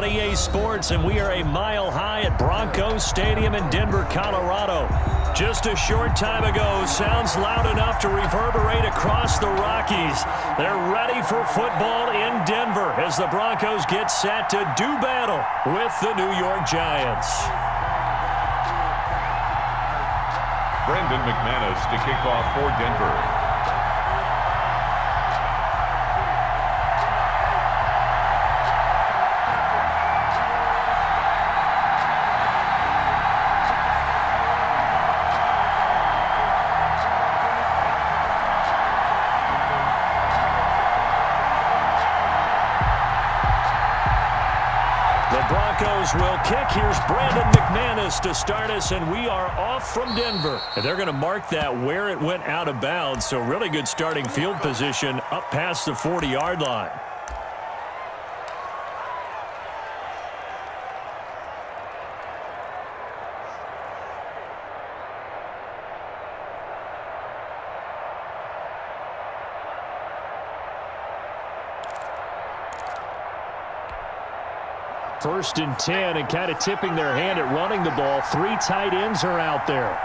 on EA Sports, and we are a mile high at Broncos Stadium in Denver, Colorado. Just a short time ago, sounds loud enough to reverberate across the Rockies. They're ready for football in Denver as the Broncos get set to do battle with the New York Giants. Brandon McManus to kick off for Denver. Broncos will kick. Here's Brandon McManus to start us, and we are off from Denver. And they're going to mark that where it went out of bounds, so really good starting field position up past the 40-yard line. First and 10, and kind of tipping their hand at running the ball. 3 tight ends are out there.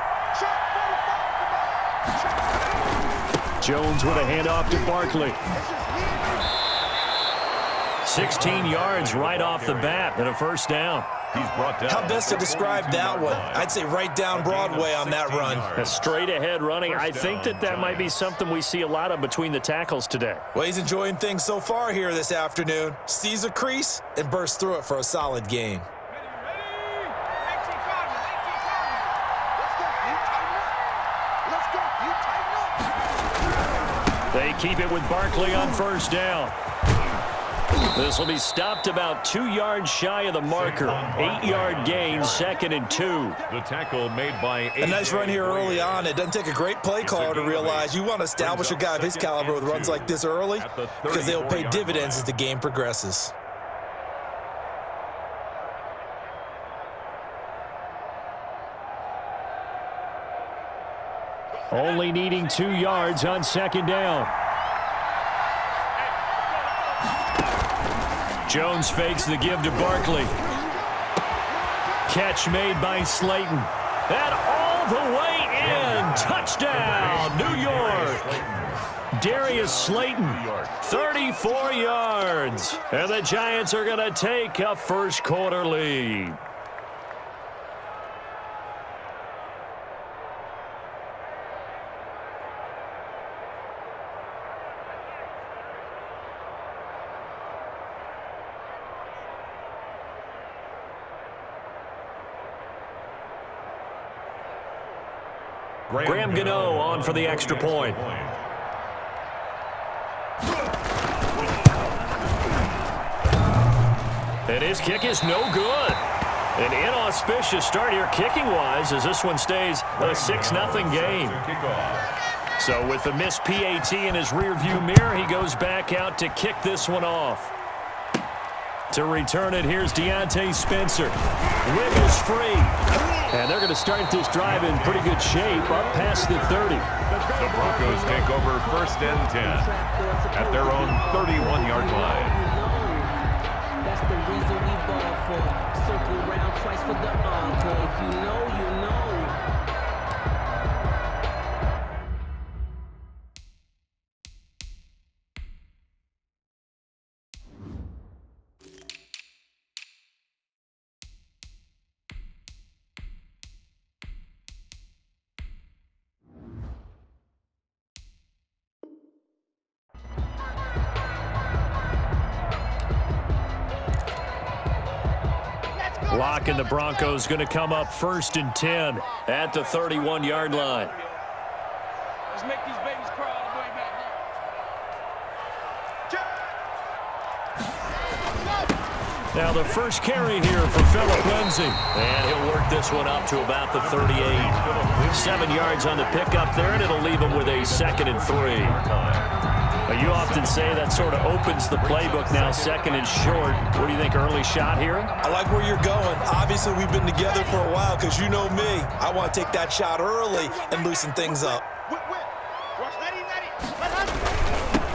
Jones with a handoff to Barkley. 16 yards right off the bat and a first down. He's brought down. How best to describe that one? I'd say right down Broadway on that run. A straight-ahead running. I think that might be something we see a lot of between the tackles today. Well, he's enjoying things so far here this afternoon. Sees a crease and bursts through it for a solid gain. They keep it with Barkley on first down. This will be stopped about 2 yards shy of the marker. 8-yard gain, 2nd and 2. The tackle made by a nice run here early on. It doesn't take a great play caller to realize you want to establish a guy of his caliber with runs like this early because they'll pay dividends as the game progresses. Only needing 2 yards on 2nd down. Jones fakes the give to Barkley. Catch made by Slayton. And all the way in. Touchdown, New York. Darius Slayton, 34 yards. And the Giants are going to take a first quarter lead. Graham Gano on for the extra point. And his kick is no good. An inauspicious start here kicking-wise as this one stays a 6-0 game. So with the missed PAT in his rearview mirror, he goes back out to kick this one off. To return it, here's Deontay Spencer. Wiggles free. And they're going to start this drive in pretty good shape up past the 30. The Broncos take over 1st and 10 at their own 31-yard line. That's the reason we ball for. Circle around twice for the encore. If you know, you know. Lock and the Broncos going to come up 1st and 10 at the 31-yard line. Let's make these babies cry all the way back. Now the first carry here for Phillip Lindsay. And he'll work this one up to about the 38. 7 yards on the pickup there, and it'll leave him with a 2nd and 3. You often say that sort of opens the playbook now, 2nd and short. What do you think, early shot here? I like where you're going. Obviously, we've been together for a while because you know me. I want to take that shot early and loosen things up.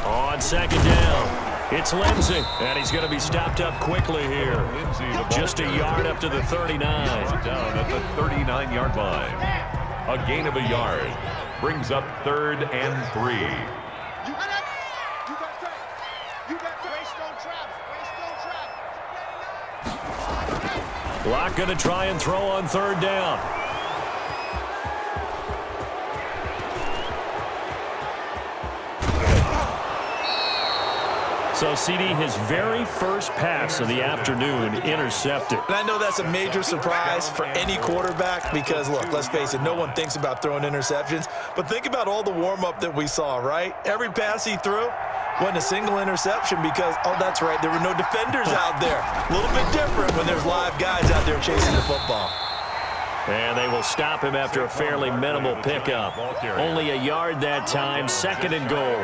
On 2nd down, It's Lindsey, and he's going to be stopped up quickly here. Just a yard up to the 39. Down at the 39-yard line. A gain of a yard. Brings up 3rd and 3. Locke going to try and throw on 3rd down. So, CD, his very first pass of the afternoon intercepted. And I know that's a major surprise for any quarterback because, look, let's face it, no one thinks about throwing interceptions. But think about all the warm-up that we saw, right? Every pass he threw wasn't a single interception because, oh, that's right, there were no defenders out there. A little bit different when there's live guys out there chasing the football. And they will stop him after a fairly minimal pickup. Only a yard that time, 2nd and goal.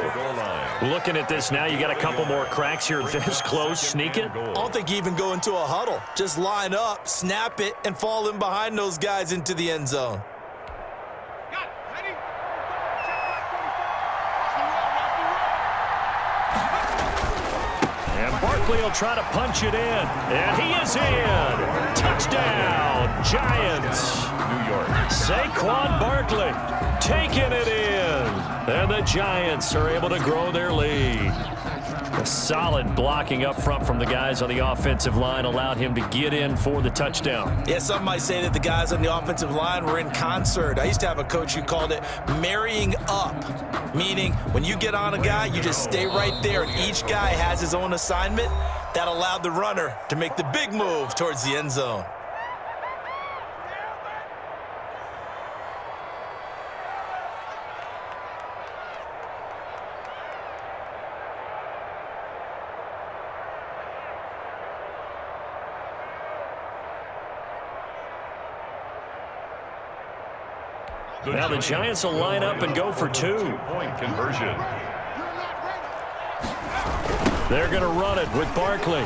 Looking at this now, you got a couple more cracks here this close. Sneak it. I don't think you even go into a huddle. Just line up, snap it, and fall in behind those guys into the end zone. And Barkley will try to punch it in. And he is in. Touchdown, Giants. New York. Saquon Barkley taking it in. And the Giants are able to grow their lead. A solid blocking up front from the guys on the offensive line allowed him to get in for the touchdown. Yeah, some might say that the guys on the offensive line were in concert. I used to have a coach who called it marrying up, meaning when you get on a guy, you just stay right there, and each guy has his own assignment. That allowed the runner to make the big move towards the end zone. Now the Giants will line up and go for 2. Point conversion. They're going to run it with Barkley.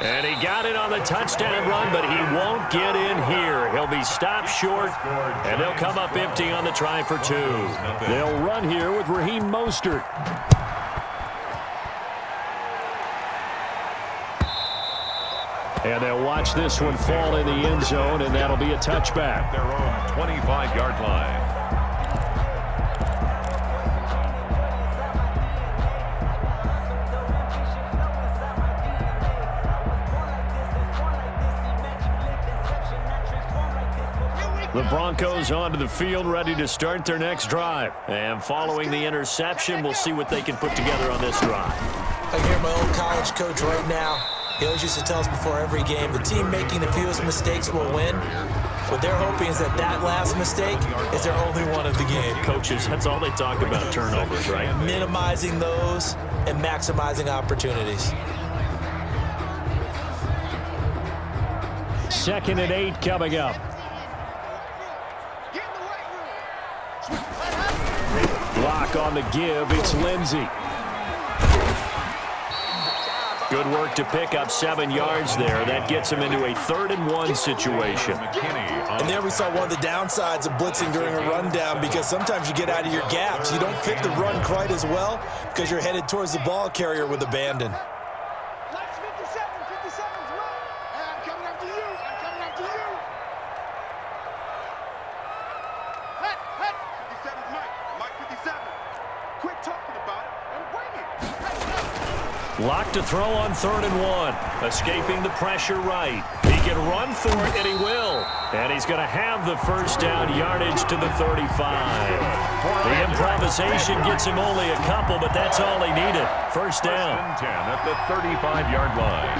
And he got it on the touchdown run, but he won't get in here. He'll be stopped short, and they'll come up empty on the try for 2. They'll run here with Raheem Mostert. And they'll watch this one fall in the end zone, and that'll be a touchback. Their own 25-yard line. The Broncos onto the field, ready to start their next drive. And following the interception, we'll see what they can put together on this drive. I hear my old college coach right now. He always used to tell us before every game, the team making the fewest mistakes will win. What they're hoping is that last mistake is their only one of the game. Coaches, that's all they talk about, turnovers, right? Minimizing those and maximizing opportunities. 2nd and 8 coming up. Block on the give. It's Lindsey. Good work to pick up 7 yards there. That gets him into a 3rd and 1 situation. And there we saw one of the downsides of blitzing during a rundown because sometimes you get out of your gaps. You don't fit the run quite as well because you're headed towards the ball carrier with abandon. Lights 57's right. I'm coming up to you. I'm coming up to you. Hut. 57's Mike 57. Quit talking about it and bring it. Locked to throw on 3rd and 1. Escaping the pressure right. He can run for it, and he will. And he's going to have the first down, yardage to the 35. The improvisation gets him only a couple, but that's all he needed. First down. 10 at the 35-yard line.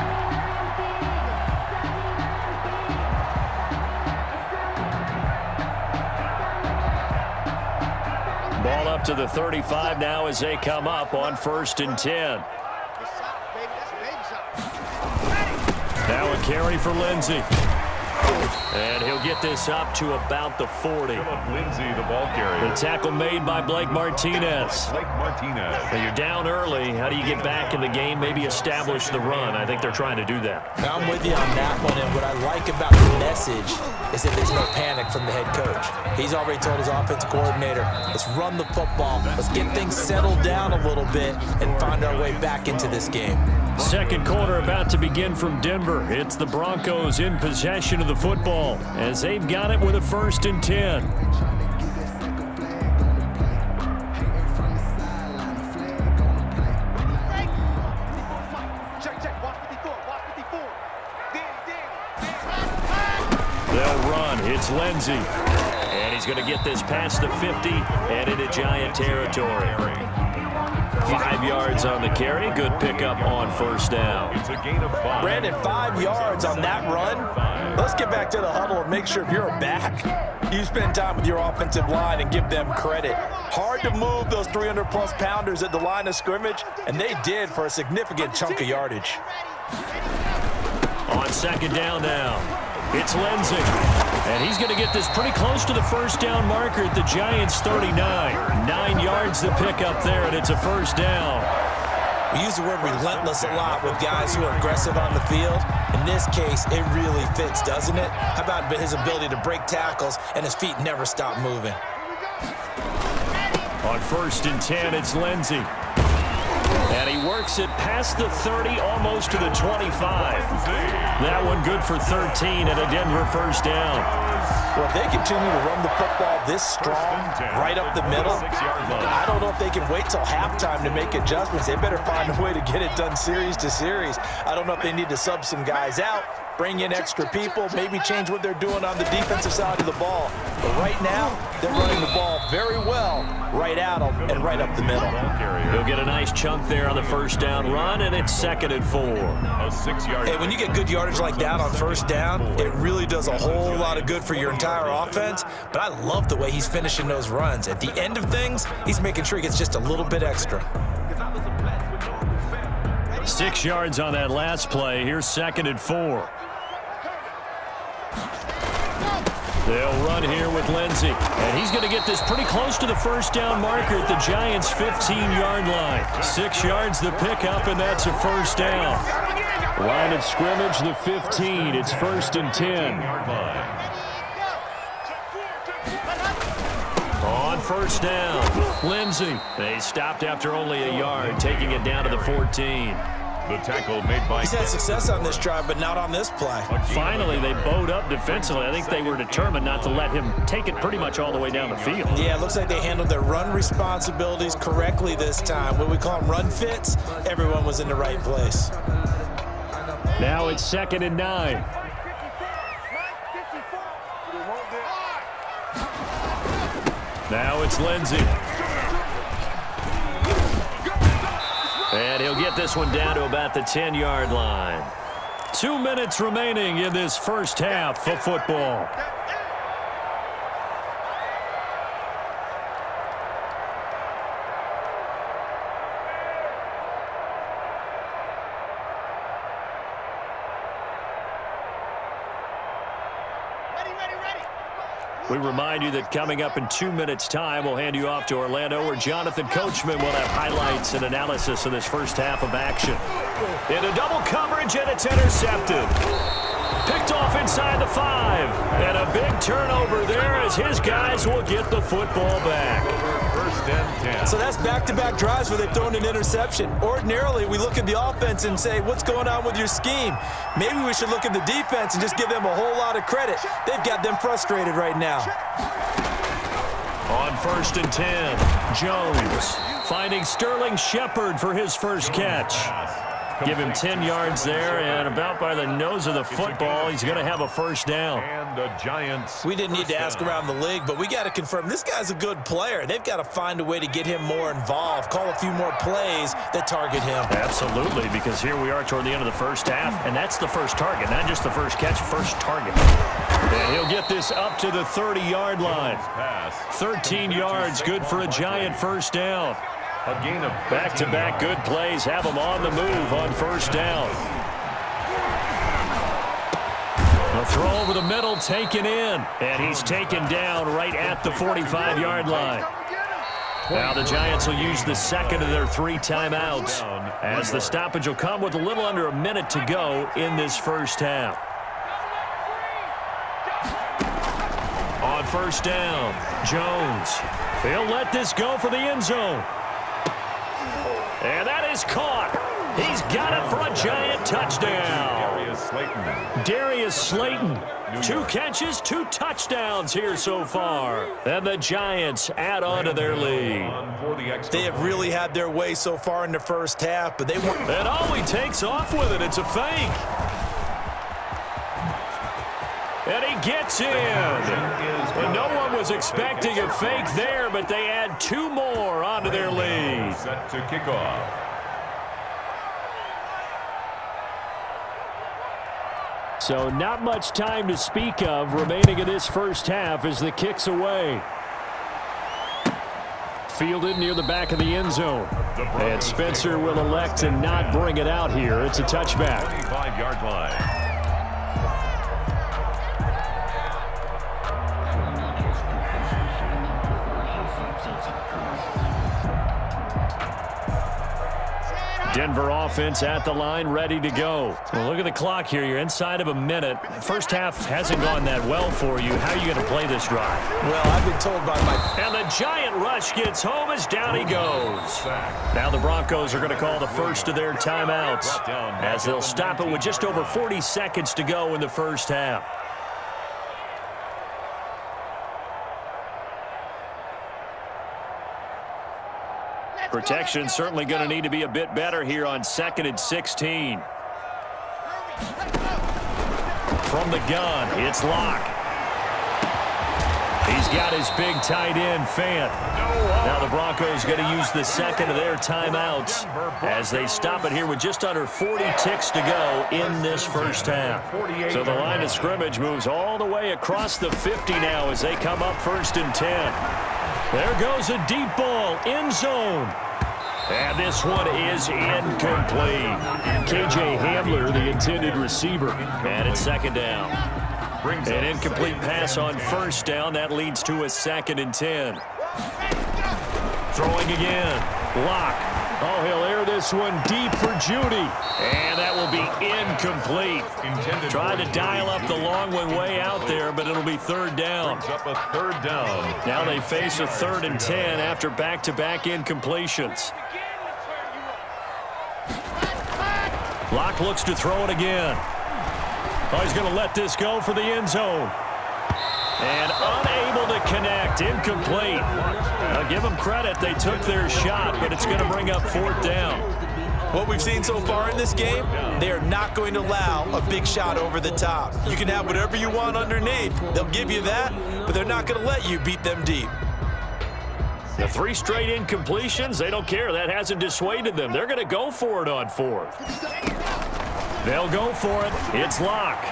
Ball up to the 35 now as they come up on 1st and 10. Now a carry for Lindsey. And he'll get this up to about the 40. Lindsay, the ball carrier. The tackle made by Blake Martinez. Blake Martinez. So you're down early. How do you get back in the game, maybe establish the run? I think they're trying to do that. Now, I'm with you on that one, and what I like about the message is that there's no panic from the head coach. He's already told his offensive coordinator, let's run the football, let's get things settled down a little bit and find our way back into this game. Second quarter about to begin from Denver. It's the Broncos in possession of the football as they've got it with a 1st and 10. They'll run. It's Lindsay. And he's going to get this past the 50 and into Giant territory. 5 yards on the carry. Good pickup on 1st down. It's a gain of 5. Brandon, 5 yards on that run. Let's get back to the huddle and make sure if you're a back, you spend time with your offensive line and give them credit. Hard to move those 300-plus pounders at the line of scrimmage, and they did for a significant chunk of yardage. On 2nd down now, it's Lindsay. And he's going to get this pretty close to the 1st down marker at the Giants' 39. 9 yards to pick up there, and it's a 1st down. We use the word relentless a lot with guys who are aggressive on the field. In this case, it really fits, doesn't it? How about his ability to break tackles and his feet never stop moving? On 1st and 10, it's Lindsay. And he works it past the 30, almost to the 25. That one good for 13 and a Denver 1st down. Well, if they continue to run the football this strong, right up the middle, I don't know if they can wait till halftime to make adjustments. They better find a way to get it done series to series. I don't know if they need to sub some guys out, bring in extra people, maybe change what they're doing on the defensive side of the ball. But right now, they're running the ball very well right at them and right up the middle. He'll get a nice chunk there on the 1st down run, and it's 2nd and 4. A 6-yard. Hey, when you get good yardage like that on 1st down, it really does a whole lot of good for your entire offense. But I love the way he's finishing those runs. At the end of things, he's making sure he gets just a little bit extra. 6 yards on that last play. Here's 2nd and 4. They'll run here with Lindsay. And he's going to get this pretty close to the 1st down marker at the Giants' 15-yard line. 6 yards the pickup, and that's a 1st down. Line of scrimmage, the 15. It's 1st and 10. On 1st down, Lindsay. They stopped after only a yard, taking it down to the 14. The tackle made by... He's had success on this drive, but not on this play. Finally, they bowed up defensively. I think they were determined not to let him take it pretty much all the way down the field. Yeah, it looks like they handled their run responsibilities correctly this time. What we call them run fits, everyone was in the right place. Now it's 2nd and 9. Now it's Lindsay. And he'll get this one down to about the 10-yard line. 2 minutes remaining in this 1st half of football. We remind you that coming up in 2 minutes' time, we'll hand you off to Orlando, where Jonathan Coachman will have highlights and analysis of this 1st half of action. Into double coverage, and it's intercepted. Picked off inside the 5. And a big turnover there as his guys will get the football back. 1st and 10. So that's back-to-back drives where they've thrown an interception. Ordinarily, we look at the offense and say, what's going on with your scheme? Maybe we should look at the defense and just give them a whole lot of credit. They've got them frustrated right now. On 1st and 10, Jones finding Sterling Shepard for his first catch. Give him 10 yards there, and about by the nose of the football, he's going to have a 1st down. And the Giants. We didn't need to ask around the league, but we got to confirm this guy's a good player. They've got to find a way to get him more involved, call a few more plays that target him. Absolutely, because here we are toward the end of the 1st half, and that's the first target, not just the first catch, first target. And he'll get this up to the 30-yard line. 13 yards, good for a Giant 1st down. A gain of back-to-back good plays have them on the move on 1st down. The throw over the middle, taken in. And he's taken down right at the 45-yard line. Now the Giants will use the second of their 3 timeouts, as the stoppage will come with a little under a minute to go in this first half. On first down, Jones. He'll let this go for the end zone. And that is caught. He's got it for a Giant touchdown. Darius Slayton. 2 catches, 2 touchdowns here so far. And the Giants add on to their lead. They have really had their way so far in the first half, but they want... And oh, he takes off with it. It's a fake. And he gets in. And no one was expecting a fake there, but they add 2 more onto their lead. Set to kick off. So not much time to speak of remaining in this first half as the kick's away. Fielded near the back of the end zone. And Spencer will elect to not bring it out here. It's a touchback. 25-yard line. Denver offense at the line, ready to go. Well, look at the clock here. You're inside of a minute. First half hasn't gone that well for you. How are you going to play this drive? Well, I've been told by my... And the Giant rush gets home as down he goes. Now the Broncos are going to call the first of their timeouts, as they'll stop it with just over 40 seconds to go in the first half. Protection certainly going to need to be a bit better here on 2nd and 16. From the gun, it's Locke. He's got his big tight end, Fant. Now the Broncos going to use the second of their timeouts as they stop it here with just under 40 ticks to go in this first half. So the line of scrimmage moves all the way across the 50 now as they come up 1st and 10. There goes a deep ball, end zone. And this one is incomplete. K.J. Hamler, the intended receiver. And it's 2nd down. An incomplete pass on 1st down. That leads to a 2nd and 10. Throwing again. Locke. Oh, he'll air this one deep for Judy. And that will be incomplete. Trying to dial up the long one way out there, but it'll be 3rd down. Brings up a 3rd down. Now they face a 3rd and 10 after back-to-back incompletions. Locke looks to throw it again. Oh, he's going to let this go for the end zone. And unable to connect. Incomplete. Now give them credit. They took their shot, but it's going to bring up 4th down. What we've seen so far in this game, they are not going to allow a big shot over the top. You can have whatever you want underneath. They'll give you that, but they're not going to let you beat them deep. The 3 straight incompletions, they don't care. That hasn't dissuaded them. They're going to go for it on 4th. They'll go for it. It's Locke.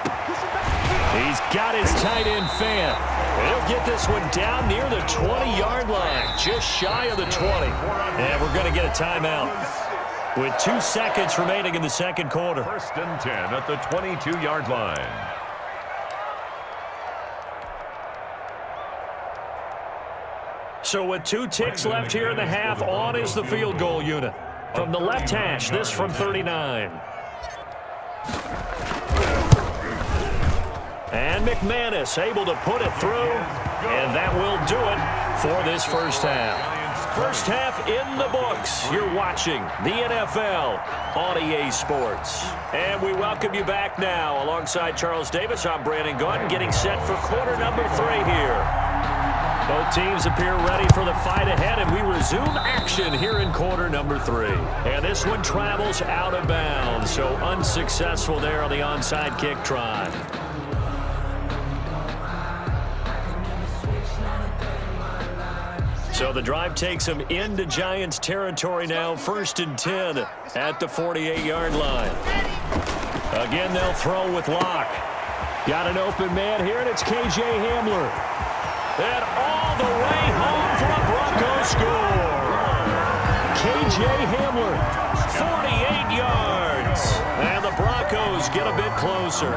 He's got his tight end, Fant. He'll get this one down near the 20-yard line, just shy of the 20. And we're going to get a timeout with 2 seconds remaining in the second quarter. 1st and 10 at the 22-yard line. So with 2 ticks left here in the half, on is the field goal unit. From the left hash, this from 39. And McManus able to put it through, and that will do it for this first half. First half in the books. You're watching the NFL on EA Sports. And we welcome you back now. Alongside Charles Davis, I'm Brandon Gordon, getting set for quarter number 3 here. Both teams appear ready for the fight ahead, and we resume action here in quarter number 3. And this one travels out of bounds, so unsuccessful there on the onside kick try. So the drive takes them into Giants territory now, 1st and 10 at the 48-yard line. Again, they'll throw with Locke. Got an open man here, and it's K.J. Hamler. And all the way home for a Broncos score. K.J. Hamler, 48 yards. And the Broncos get a bit closer.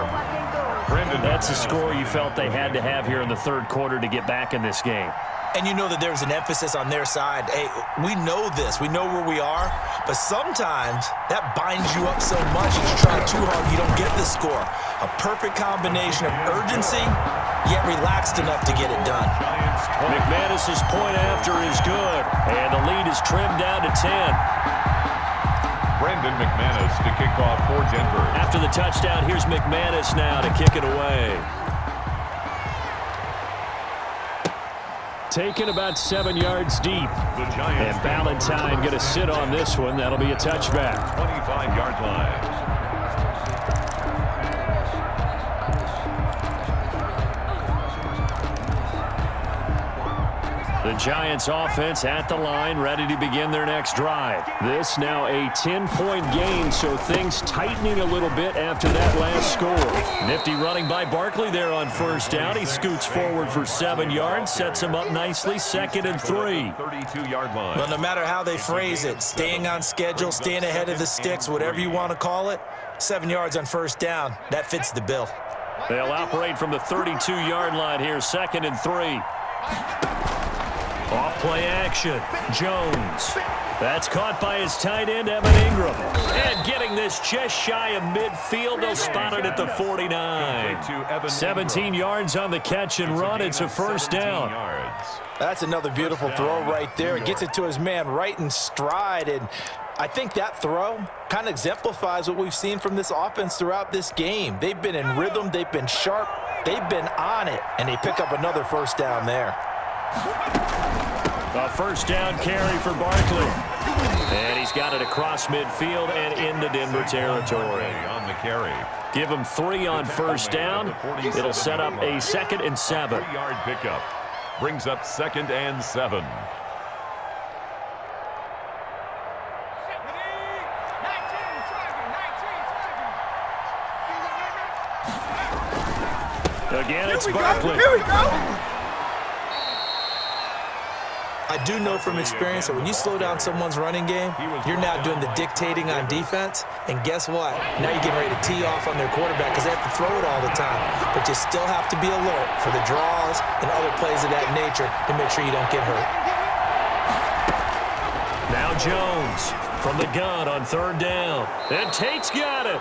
That's a score you felt they had to have here in the third quarter to get back in this game. And you know that there's an emphasis on their side. Hey, we know this. We know where we are. But sometimes that binds you up so much that you try too hard, you don't get the score. A perfect combination of urgency, yet relaxed enough to get it done. McManus's point after is good. And the lead is trimmed down to 10. Brandon McManus to kick off for Denver. After the touchdown, here's McManus now to kick it away. Taken about 7 yards deep. And Ballantyne going to sit on this one. That'll be a touchback. 25-yard line. The Giants offense at the line, ready to begin their next drive. This now a 10-point gain, so things tightening a little bit after that last score. Nifty running by Barkley there on first down. He scoots forward for 7 yards, sets him up nicely, 2nd and 3. 32-yard line. Well, no matter how they phrase it, staying on schedule, staying ahead of the sticks, whatever you want to call it, 7 yards on first down, that fits the bill. They'll operate from the 32-yard line here, 2nd and 3. Off play action. Jones. That's caught by his tight end, Evan Ingram. And getting this just shy of midfield. They'll spot it at the 49. 17 yards on the catch and run. It's a first down. That's another beautiful throw right there. It gets it to his man right in stride. And I think that throw kind of exemplifies what we've seen from this offense throughout this game. They've been in rhythm. They've been sharp. They've been on it. And they pick up another first down there. A first down carry for Barkley. And he's got it across midfield and into Denver territory. On the carry. Give him 3 on first down. It'll set up a 2nd and 7. 3-yard pickup. Brings up 2nd and 7. Again, it's Barkley. Here we go. I do know from experience that when you slow down someone's running game, you're now doing the dictating on defense. And guess what? Now you're getting ready to tee off on their quarterback because they have to throw it all the time. But you still have to be alert for the draws and other plays of that nature to make sure you don't get hurt. Now Jones from the gun on 3rd down. And Tate's got it.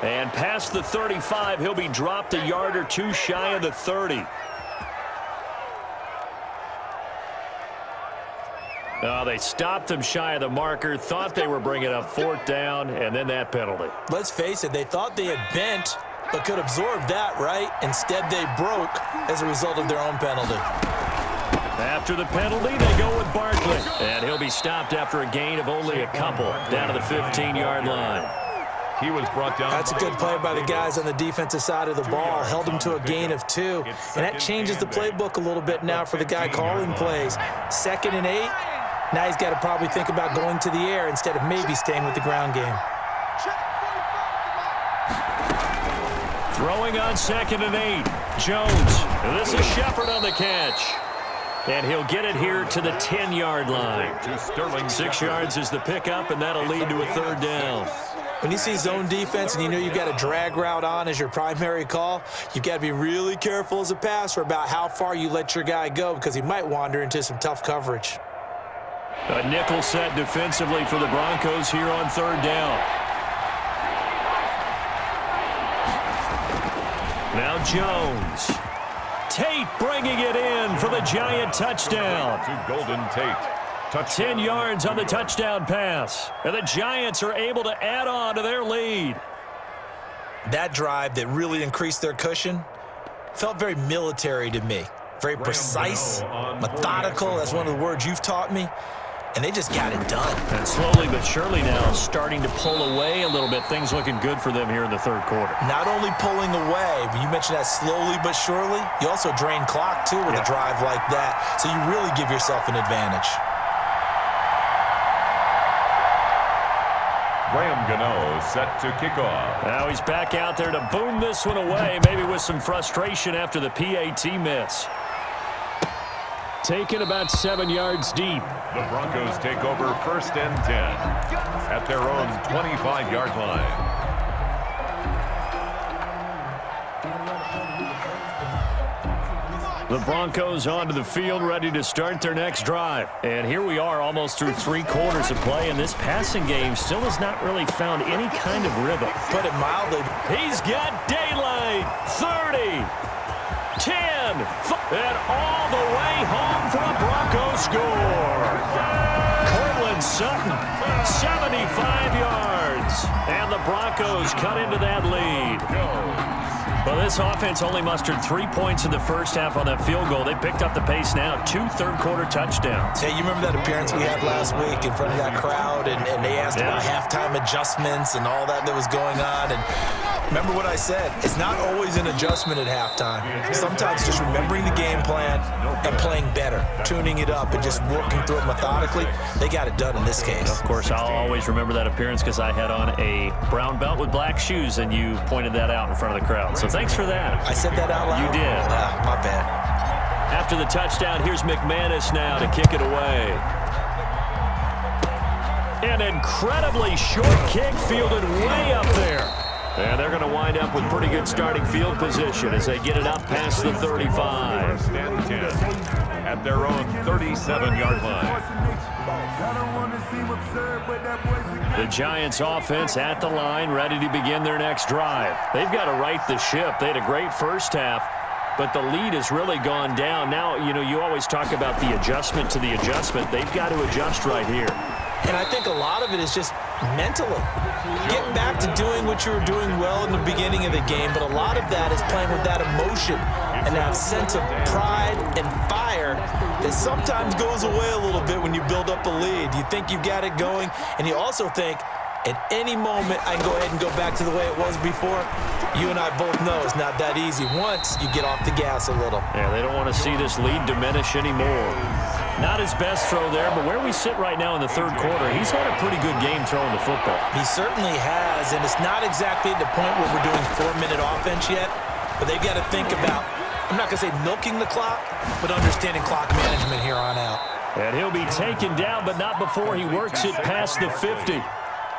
And past the 35, he'll be dropped a yard or 2 shy of the 30. They stopped him shy of the marker, thought they were bringing up 4th down, and then that penalty. Let's face it, they thought they had bent, but could absorb that, right? Instead, they broke as a result of their own penalty. After the penalty, they go with Barkley. And he'll be stopped after a gain of only a couple, down to the 15-yard line. He was brought down. That's a good play by the guys on the defensive side of the ball. Held him to a gain of 2. And that changes the playbook a little bit now for the guy calling plays. 2nd and 8. Now he's got to probably think about going to the air instead of maybe staying with the ground game. Throwing on 2nd and 8. Jones. This is Shepard on the catch. And he'll get it here to the 10-yard line. 6 yards is the pickup, and that'll lead to a 3rd down. When you see zone defense and you know you've got a drag route on as your primary call, you've got to be really careful as a passer about how far you let your guy go because he might wander into some tough coverage. A nickel set defensively for the Broncos here on 3rd down. Now Jones. Tate bringing it in for the Giant touchdown. To Golden Tate. 10 yards on the touchdown pass. And the Giants are able to add on to their lead. That drive that really increased their cushion felt very military to me. Very precise, methodical. That's one of the words you've taught me. And they just got it done. And slowly but surely now starting to pull away a little bit. Things looking good for them here in the 3rd quarter. Not only pulling away, but you mentioned that slowly but surely. You also drain clock, too, with a drive like that. So you really give yourself an advantage. Graham Gano set to kick off. Now he's back out there to boom this one away, maybe with some frustration after the PAT miss. Taken about 7 yards deep. The Broncos take over 1st and 10 at their own 25-yard line. The Broncos onto the field, ready to start their next drive. And here we are almost through 3 quarters of play, and this passing game still has not really found any kind of rhythm. Put it mildly. He's got daylight. 30, 10, and all the way home for a Broncos score. Cortland Sutton, 75 yards. And the Broncos cut into that lead. Well, this offense only mustered 3 points in the first half on that field goal. They picked up the pace now. 2 third-quarter touchdowns. Hey, you remember that appearance we had last week in front of that crowd, and they asked about halftime adjustments and all that was going on. And remember what I said. It's not always an adjustment at halftime. Sometimes just remembering the game plan and playing better, tuning it up and just working through it methodically. They got it done in this case. Of course, I'll always remember that appearance because I had on a brown belt with black shoes, and you pointed that out in front of the crowd. So thanks for that. I said that out loud? You did. My bad. After the touchdown, here's McManus now to kick it away. An incredibly short kick fielded way up there. And they're going to wind up with pretty good starting field position as they get it up past the 35. Stand 10 at their own 37-yard line. The Giants offense at the line, ready to begin their next drive. They've got to right the ship. They had a great first half, but the lead has really gone down. Now, you always talk about the adjustment to the adjustment. They've got to adjust right here. And I think a lot of it is just mentally. Get back to doing what you were doing well in the beginning of the game, but a lot of that is playing with that emotion and that sense of pride and fire that sometimes goes away a little bit when you build up a lead. You think you've got it going, and you also think, at any moment, I can go ahead and go back to the way it was before. You and I both know it's not that easy once you get off the gas a little. Yeah, they don't want to see this lead diminish anymore. Not his best throw there, but where we sit right now in the third quarter, he's had a pretty good game throwing the football. He certainly has, and it's not exactly at the point where we're doing 4-minute offense yet, but they've got to think about, I'm not going to say milking the clock, but understanding clock management here on out. And he'll be taken down, but not before he works it past the 50.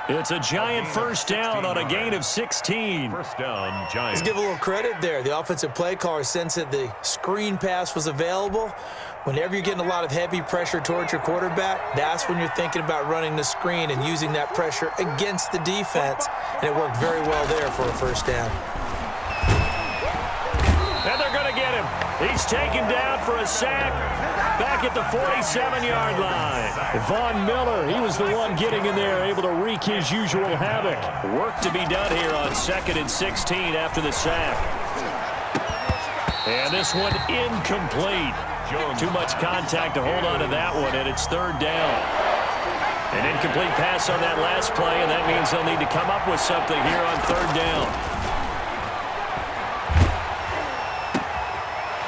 It's a Giant first down on a gain of 16. First down, Giants. Let's give a little credit there. The offensive play caller sensed that the screen pass was available. Whenever you're getting a lot of heavy pressure towards your quarterback, that's when you're thinking about running the screen and using that pressure against the defense. And it worked very well there for a first down. And they're going to get him. He's taken down for a sack back at the 47-yard line. Von Miller, he was the one getting in there, able to wreak his usual havoc. Work to be done here on 2nd and 16 after the sack. And this one incomplete. Too much contact to hold on to that one, and it's 3rd down. An incomplete pass on that last play, and that means they'll need to come up with something here on 3rd down.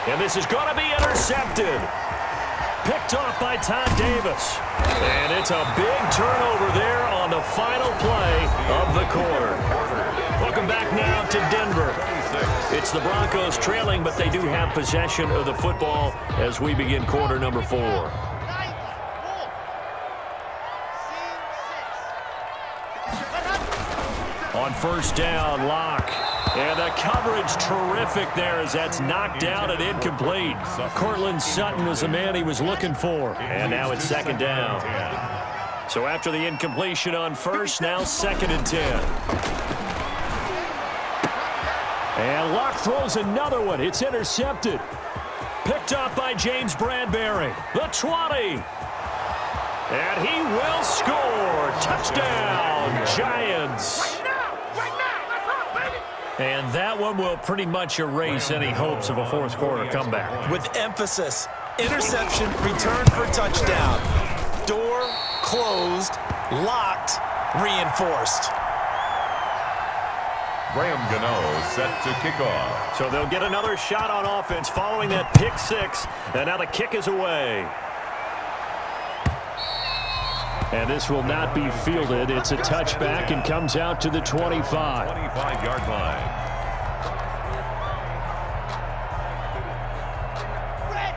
And this is going to be intercepted. Picked off by Todd Davis. And it's a big turnover there on the final play of the quarter. Welcome back now to Denver. It's the Broncos trailing, but they do have possession of the football as we begin quarter number 4. On first down, Locke. And the coverage terrific there as that's knocked down and incomplete. Cortland Sutton was the man he was looking for. And now it's 2nd down. So after the incompletion on first, now 2nd and 10. And Locke throws another one. It's intercepted. Picked up by James Bradbury. The 20. And he will score. Touchdown, Giants. And that one will pretty much erase any hopes of a 4th quarter comeback. With emphasis, interception, return for touchdown. Door closed, locked, reinforced. Graham Gano set to kick off. So they'll get another shot on offense following that pick 6. And now the kick is away. And this will not be fielded. It's a touchback and comes out to the 25. 25-yard line.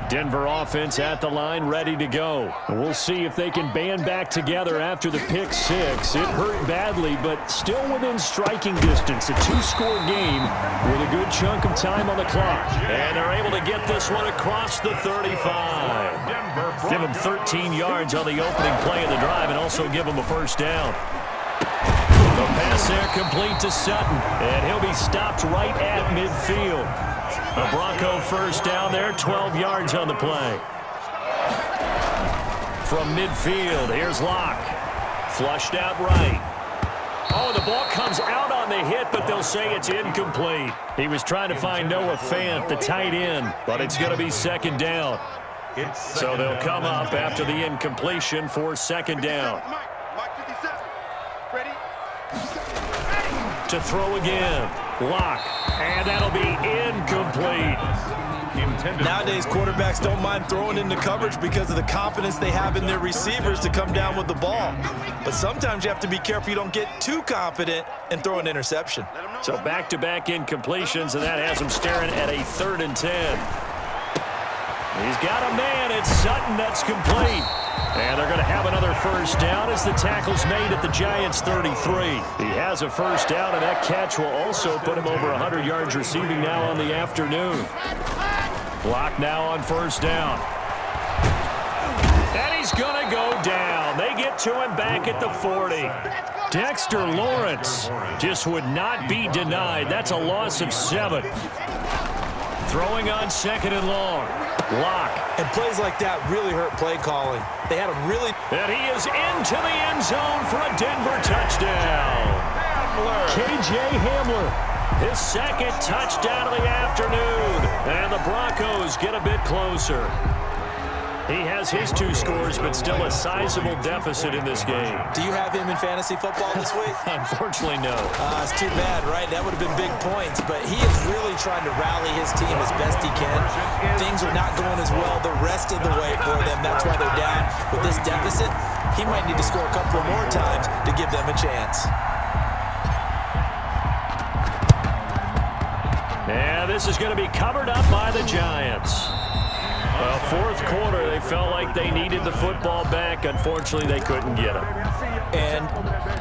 Denver offense at the line, ready to go. And we'll see if they can band back together after the pick six. It hurt badly, but still within striking distance. A two-score game with a good chunk of time on the clock. And they're able to get this one across the 35. Give them 13 yards on the opening play of the drive and also give them a first down. The pass there complete to Sutton, and he'll be stopped right at midfield. A Bronco first down there, 12 yards on the play. From midfield, here's Locke. Flushed out right. Oh, the ball comes out on the hit, but they'll say it's incomplete. He was trying to find Noah Fant, the tight end, but it's going to be second down. So they'll come up after the incompletion for second down. To throw again. Locke. And that'll be incomplete. Nowadays, quarterbacks don't mind throwing into coverage because of the confidence they have in their receivers to come down with the ball. But sometimes you have to be careful you don't get too confident and throw an interception. So back-to-back incompletions, and that has him staring at a 3rd and 10. He's got a man. It's Sutton. That's complete. And they're going to have another first down as the tackle's made at the Giants' 33. He has a first down, and that catch will also put him over 100 yards receiving now on the afternoon. Block now on first down. And he's going to go down. They get to him back at the 40. Dexter Lawrence just would not be denied. That's a loss of 7. Throwing on 2nd and long. Locke. And plays like that really hurt play calling. They had a really... And he is into the end zone for a Denver touchdown. KJ Hamler, his 2nd touchdown of the afternoon. And the Broncos get a bit closer. He has his 2 scores, but still a sizable deficit in this game. Do you have him in fantasy football this week? Unfortunately, no. It's too bad, right? That would have been big points. But he is really trying to rally his team as best he can. Things are not going as well the rest of the way for them. That's why they're down with this deficit. He might need to score a couple more times to give them a chance. And this is going to be covered up by the Giants. Well, 4th quarter, they felt like they needed the football back. Unfortunately, they couldn't get it. And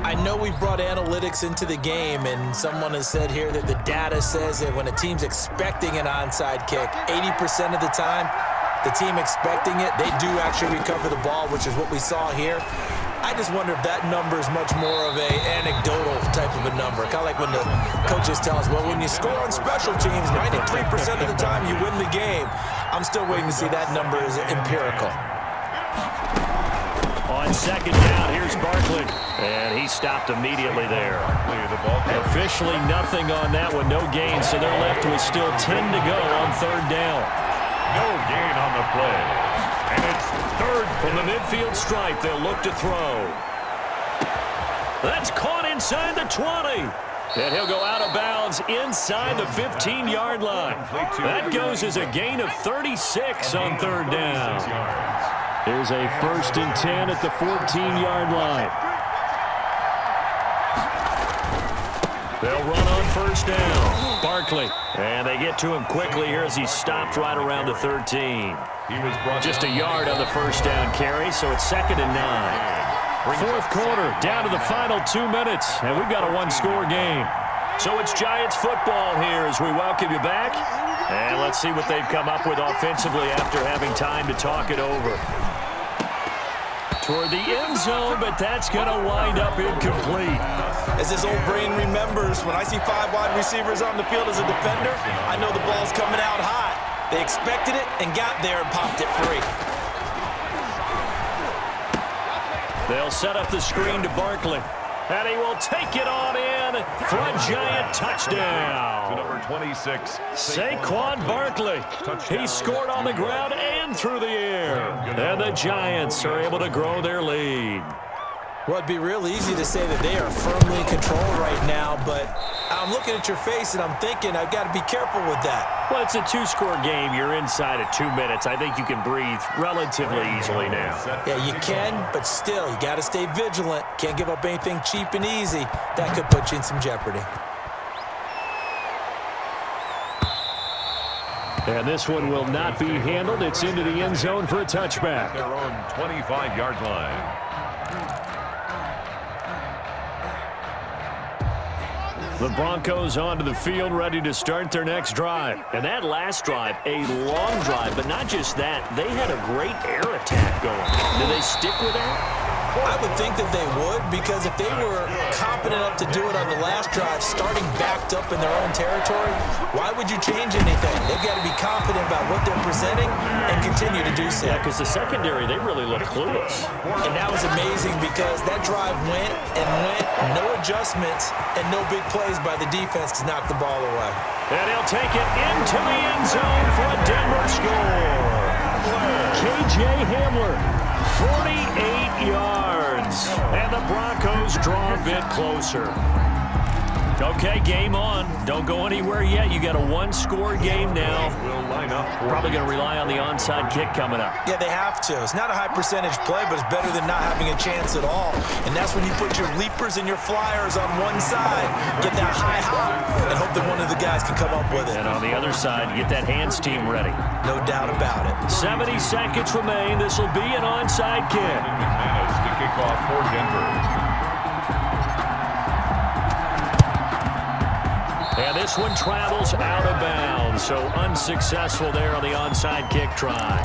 I know we've brought analytics into the game, and someone has said here that the data says that when a team's expecting an onside kick, 80% of the time, the team expecting it, they do actually recover the ball, which is what we saw here. I just wonder if that number is much more of a anecdotal type of a number. Kind of like when the coaches tell us, well, when you score on special teams, 93% of the time you win the game. I'm still waiting to see that number is empirical. On 2nd down, here's Barkley. And he stopped immediately there. Officially nothing on that one, no gain. So they're left with still 10 to go on 3rd down. No gain on the play. And it's 3rd. From the midfield stripe, they'll look to throw. That's caught inside the 20. And he'll go out of bounds inside the 15-yard line. That goes as a gain of 36 on 3rd down. Here's a 1st and 10 at the 14-yard line. They'll run on first down. Barkley. And they get to him quickly here as he's stopped right around the 13. Just a yard on the first down carry, so it's 2nd and 9. 4th quarter, down to the final 2 minutes, and we've got a 1-score game. So it's Giants football here as we welcome you back. And let's see what they've come up with offensively after having time to talk it over. Toward the end zone, but that's going to wind up incomplete. As this old brain remembers, when I see 5 wide receivers on the field as a defender, I know the ball's coming out hot. They expected it and got there and popped it free. They'll set up the screen to Barkley. And he will take it on in for a Giant touchdown. To number 26, Saquon Barkley. He scored on the ground and through the air. And the Giants are able to grow their lead. Well, it'd be real easy to say that they are firmly in control right now, but I'm looking at your face and I'm thinking I've got to be careful with that. Well, it's a 2-score game. You're inside of 2 minutes. I think you can breathe relatively easily now. Yeah, you can, but still, you got to stay vigilant. Can't give up anything cheap and easy. That could put you in some jeopardy. And this one will not be handled. It's into the end zone for a touchback. Their own 25-yard line. The Broncos onto the field, ready to start their next drive. And that last drive, a long drive, but not just that. They had a great air attack going. Do they stick with that? I would think that they would, because if they were competent enough to do it on the last drive, starting backed up in their own territory, why would you change anything? They've got to be confident about what they're presenting and continue to do so. Yeah, because the secondary, they really look clueless. And that was amazing, because that drive went and went, no adjustments, and no big plays by the defense to knock the ball away. And he'll take it into the end zone for a Denver score. K.J. Hamler, 48 yards. And the Broncos draw a bit closer. Okay, game on. Don't go anywhere yet. You got a one-score game now. Probably going to rely on the onside kick coming up. Yeah, they have to. It's not a high-percentage play, but it's better than not having a chance at all. And that's when you put your leapers and your flyers on one side, get that high hop, and hope that one of the guys can come up with it. And on the other side, get that hands team ready. No doubt about it. 70 seconds remain. This will be an onside kick. McManus to kick off for Denver. And this one travels out of bounds, so unsuccessful there on the onside kick try.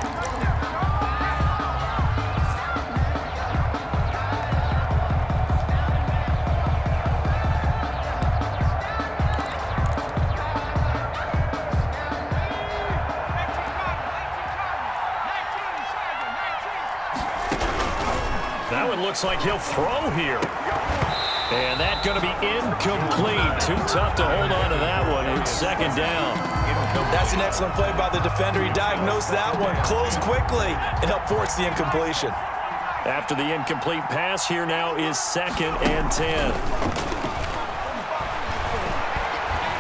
That one looks like he'll throw here. And that's going to be incomplete. Too tough to hold on to that one. It's second down. That's an excellent play by the defender. He diagnosed that one, closed quickly, and helped force the incompletion. After the incomplete pass, here now is 2nd and 10.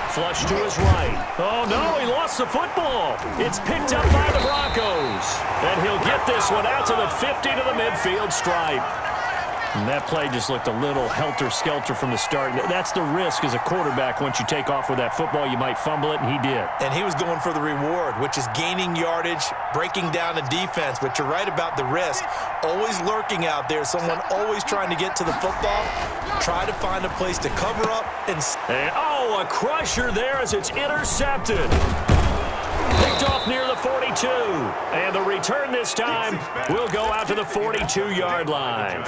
Flush to his right. Oh, no, he lost the football. It's picked up by the Broncos. And he'll get this one out to the 50 to the midfield stripe. And that play just looked a little helter-skelter from the start. That's the risk as a quarterback. Once you take off with that football, you might fumble it, and he did. And he was going for the reward, which is gaining yardage, breaking down the defense. But you're right about the risk. Always lurking out there, someone always trying to get to the football. Try to find a place to cover up. And oh, a crusher there as it's intercepted. Picked off near the 42. And the return this time will go out to the 42-yard line.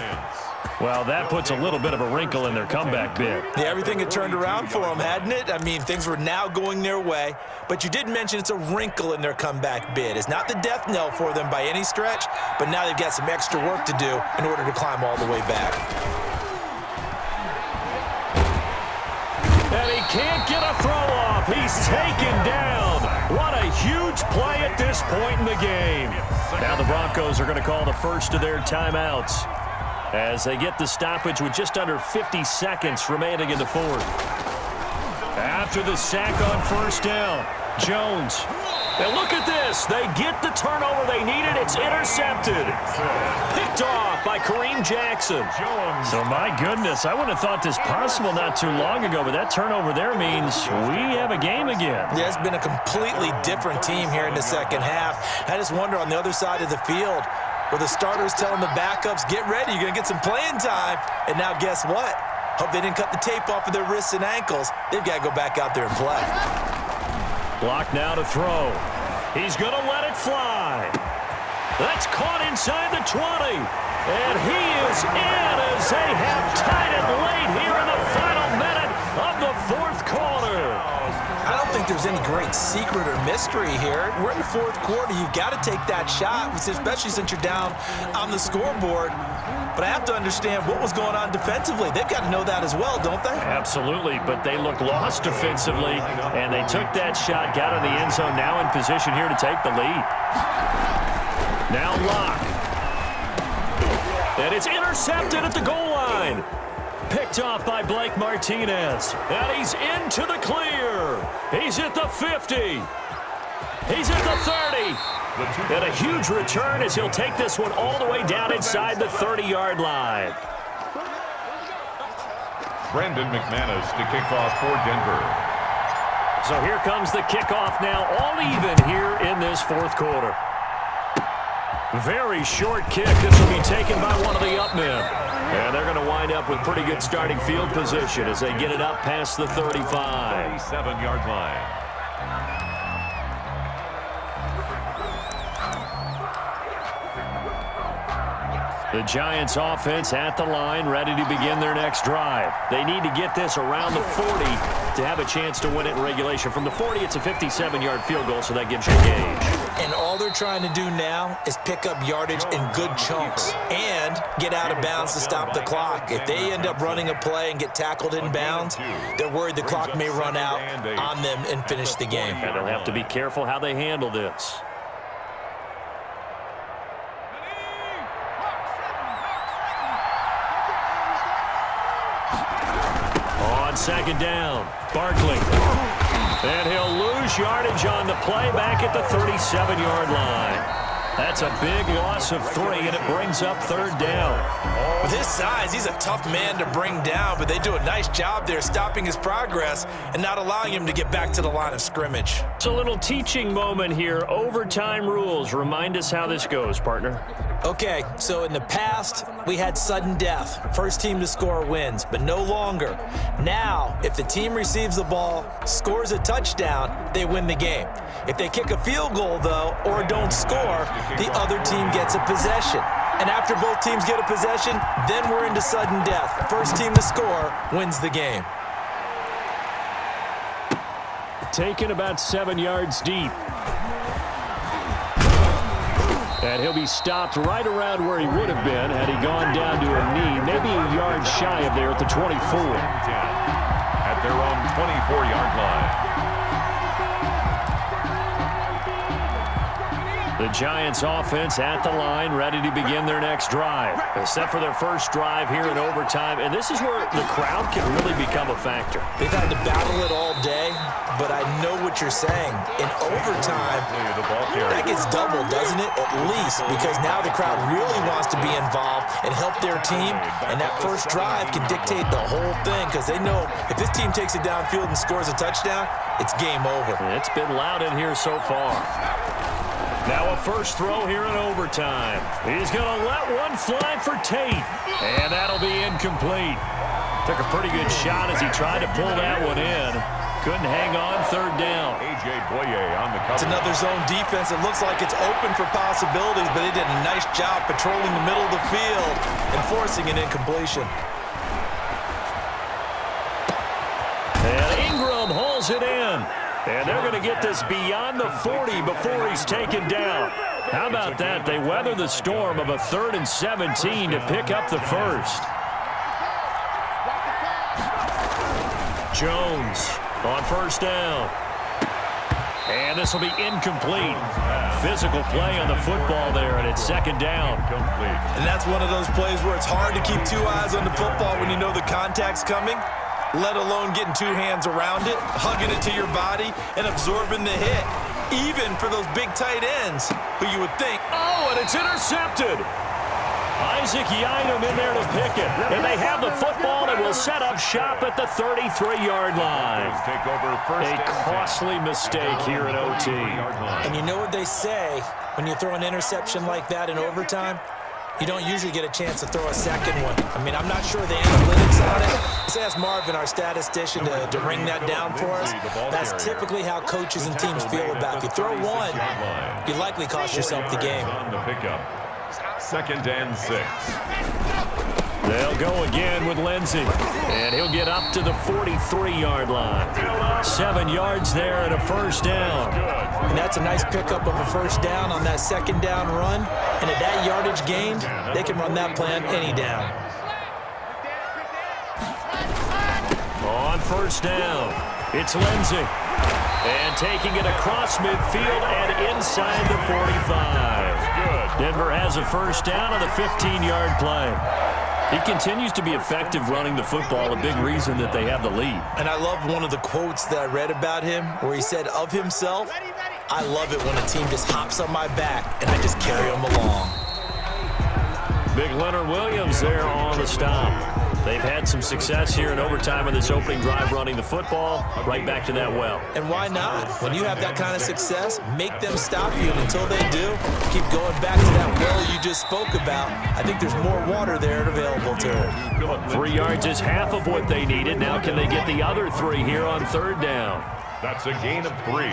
Well, that puts a little bit of a wrinkle in their comeback bid. Yeah, everything had turned around for them, hadn't it? I mean, things were now going their way. But you did mention it's a wrinkle in their comeback bid. It's not the death knell for them by any stretch, but now they've got some extra work to do in order to climb all the way back. And he can't get a throw off. He's taken down. What a huge play at this point in the game. Now the Broncos are going to call the first of their timeouts as they get the stoppage with just under 50 seconds remaining in the fourth. After the sack on first down, Jones. And look at this. They get the turnover they needed. It's intercepted. Picked off by Kareem Jackson. So, my goodness, I wouldn't have thought this possible not too long ago, but that turnover there means we have a game again. Yeah, it's been a completely different team here in the second half. I just wonder on the other side of the field, where the starters telling the backups, get ready, you're going to get some playing time. And now guess what? Hope they didn't cut the tape off of their wrists and ankles. They've got to go back out there and play. Block now to throw. He's going to let it fly. That's caught inside the 20. And he is in as they have tied it late here in the final minute of the fourth quarter. I don't think there's any great secret or mystery here. We're in the fourth quarter. You've got to take that shot, especially since you're down on the scoreboard. But I have to understand what was going on defensively. They've got to know that as well, don't they? Absolutely, but they look lost defensively, and they took that shot, got in the end zone, now in position here to take the lead. Now Locke. And it's intercepted at the goal line. Picked off by Blake Martinez. And he's into the clear. He's at the 50. He's at the 30. And a huge return as he'll take this one all the way down inside the 30-yard line. Brandon McManus to kick off for Denver. So here comes the kickoff now, all even here in this fourth quarter. Very short kick. This will be taken by one of the up men. And they're going to wind up with pretty good starting field position as they get it up past the 35. 37-yard line. The Giants offense at the line, ready to begin their next drive. They need to get this around the 40 to have a chance to win it in regulation. From the 40, it's a 57-yard field goal, so that gives you a gauge. And all they're trying to do now is pick up yardage in good chunks and get out of bounds to stop the clock. If they end up running a play and get tackled in bounds, they're worried the clock may run out on them and finish the game. And they'll have to be careful how they handle this. On second down, Barkley. And he'll lose yardage on the play back at the 37-yard line. That's a big loss of 3, and it brings up third down. With his size, he's a tough man to bring down, but they do a nice job there stopping his progress and not allowing him to get back to the line of scrimmage. It's a little teaching moment here. Overtime rules. Remind us how this goes, partner. Okay, so in the past, we had sudden death. First team to score wins, but no longer. Now, if the team receives the ball, scores a touchdown, they win the game. If they kick a field goal, though, or don't score, the other team gets a possession. And after both teams get a possession, then we're into sudden death. First team to score wins the game. Taken about 7 yards deep. And he'll be stopped right around where he would have been had he gone down to a knee, maybe a yard shy of there at the 24. At their own 24-yard line. The Giants offense at the line, ready to begin their next drive. They're set for their first drive here in overtime, and this is where the crowd can really become a factor. They've had to battle it all day, but I know what you're saying. In overtime, that gets doubled, doesn't it? At least, because now the crowd really wants to be involved and help their team, and that first drive can dictate the whole thing because they know if this team takes it downfield and scores a touchdown, it's game over. It's been loud in here so far. Now a first throw here in overtime. He's going to let one fly for Tate, and that'll be incomplete. Took a pretty good shot as he tried to pull that one in. Couldn't hang on third down. A.J. Boye on the cover. It's another zone defense. It looks like it's open for possibilities, but they did a nice job patrolling the middle of the field and forcing an incompletion. And Ingram hauls it in. And they're going to get this beyond the 40 before he's taken down. How about that? They weather the storm of a 3rd and 17 to pick up the first. Jones on first down. And this will be incomplete. Physical play on the football there, and it's second down. And that's one of those plays where it's hard to keep 2 eyes on the football when you know the contact's coming, let alone getting 2 hands around it, hugging it to your body, and absorbing the hit, even for those big tight ends who you would think. Oh, and it's intercepted. Isaac Yiadom in there to pick it. And they have the football and will set up shop at the 33-yard line. A costly mistake here in OT. And you know what they say when you throw an interception like that in overtime? You don't usually get a chance to throw a second one. I mean, I'm not sure the analytics on it. Let's ask Marvin, our statistician, to ring that down for us. That's typically how coaches and teams feel about it. If you throw one, you likely cost yourself the game. On the pickup. 2nd and 6. They'll go again with Lindsey, and he'll get up to the 43-yard line. 7 yards there and a first down. And that's a nice pickup of a first down on that second down run. And at that yardage gained, they can run that plan any down. On first down, it's Lindsey. And taking it across midfield and inside the 45. Denver has a first down on the 15-yard play. He continues to be effective running the football, a big reason that they have the lead. And I love one of the quotes that I read about him where he said of himself, "I love it when a team just hops on my back and I just carry them along." Big Leonard Williams there on the stop. They've had some success here in overtime in this opening drive running the football. Right back to that well. And why not? When you have that kind of success, make them stop you. And until they do, keep going back to that well you just spoke about. I think there's more water there available to them. 3 yards is half of what they needed. Now can they get the other 3 here on third down? That's a gain of 3.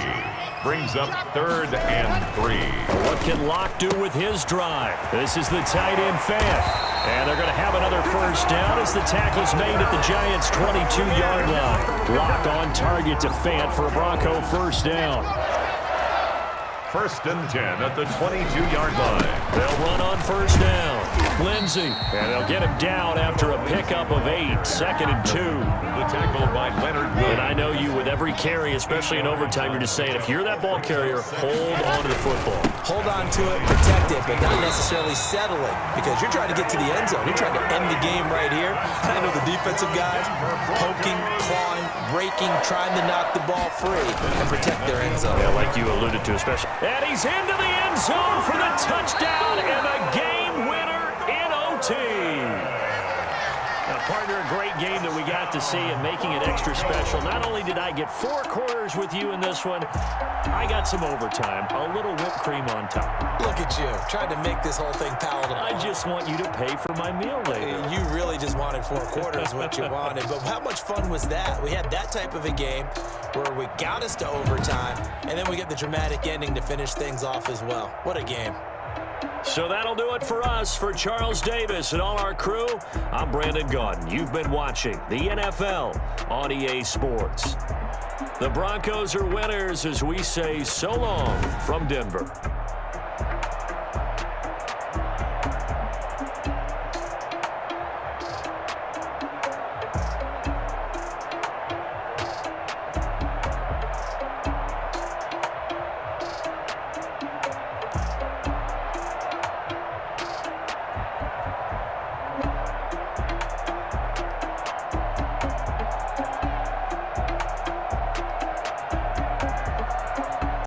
Brings up 3rd and 3. What can Locke do with his drive? This is the tight end Fant. And they're going to have another first down as the tackle's made at the Giants' 22-yard line. Locke on target to Fant for a Bronco first down. 1st and 10 at the 22-yard line. They'll run on first down. Lindsey. And they'll get him down after a pickup of 8. 2nd and 2. The tackle by Leonard Wood. And I know you with every carry, especially in overtime, you're just saying, if you're that ball carrier, hold on to the football. Hold on to it, protect it, but not necessarily settle it, because you're trying to get to the end zone. You're trying to end the game right here. I know the defensive guys poking, clawing, breaking, trying to knock the ball free and protect their end zone. Yeah, like you alluded to, especially. And he's into the end zone for the touchdown and the game winner in OT. Now, partner, a great game that we got to see and making it extra special. Not only did I get 4 quarters with you in this one, I got some overtime, a little whipped cream on top. Look at you, trying to make this whole thing palatable. I just want you to pay for my meal later. You really just wanted 4 quarters, what you wanted. But how much fun was that? We had that type of a game where we got us to overtime, and then we get the dramatic ending to finish things off as well. What a game. So that'll do it for us. For Charles Davis and all our crew, I'm Brandon Gaudin. You've been watching the NFL on EA Sports. The Broncos are winners as we say so long from Denver.